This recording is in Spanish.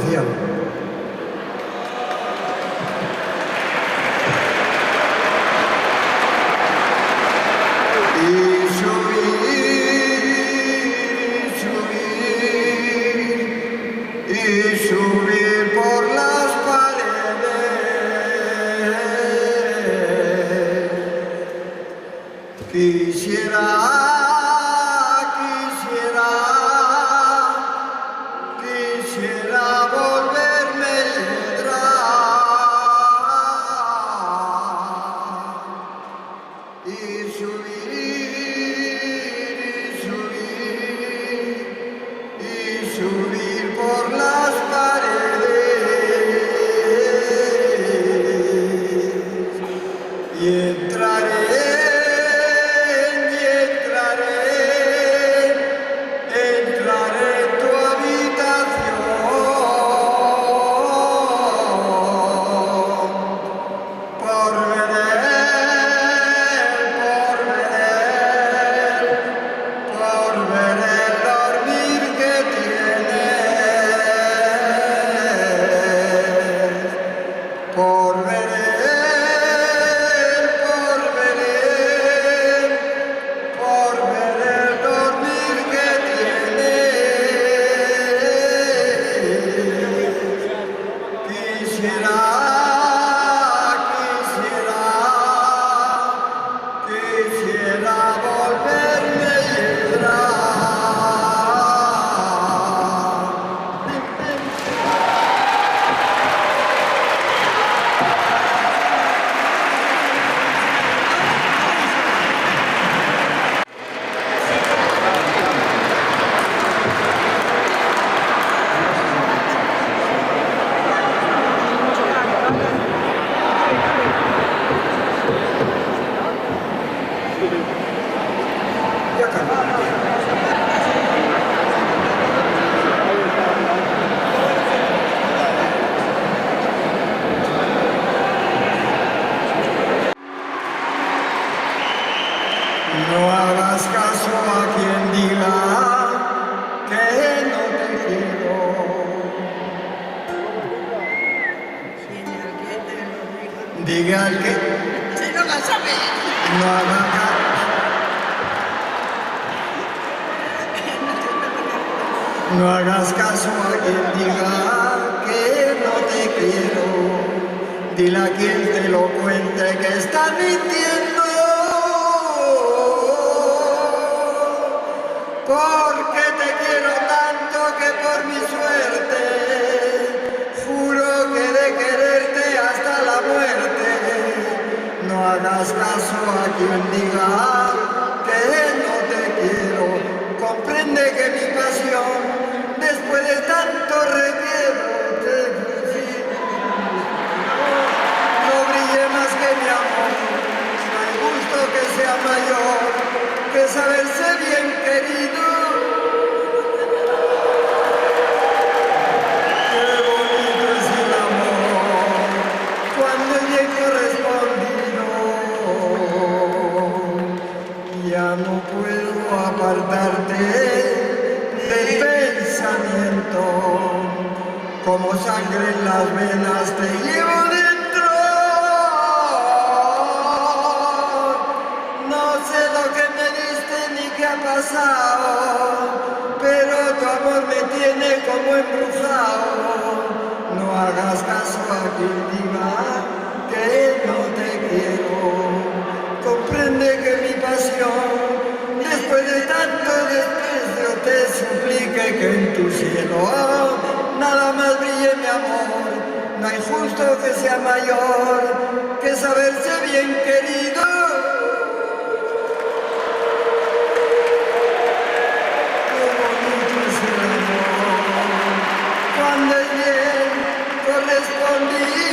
especial. Y subir por las paredes. Quisiera volverme atrás y subir por las paredes y entraré en tu habitación por ver el dormir que tienes, por ver el dormir que tienes. Quisiera volverme No hagas caso a quien diga que no te quiero. Diga al que Si no la sabes. no haga caso. No hagas caso a quien diga que no te quiero. Dile a quien te lo cuente que está mintiendo. Porque te quiero tanto que por mi suerte juro que de quererte hasta la muerte. No hagas caso a quien diga que no te quiero. Comprende que mi pasión, después de tanto requiero, no brille más que mi amor. No hay gusto que sea mayor que saberse bien querido. Qué bonito es el amor cuando es bien correspondido. Ya no puedo apartarte del pensamiento, como sangre en las venas te llevo dentro. No sé lo que me diste ni qué ha pasado, pero tu amor me tiene como embrujado. No hagas caso a quien diga que no te quiero. Comprende que mi pasión, después de tanto desprecio, te suplique que en tu cielo nada más brille mi amor. No hay justo que sea mayor que saberse bien querido. Qué bonito es el amor cuando es bien correspondido.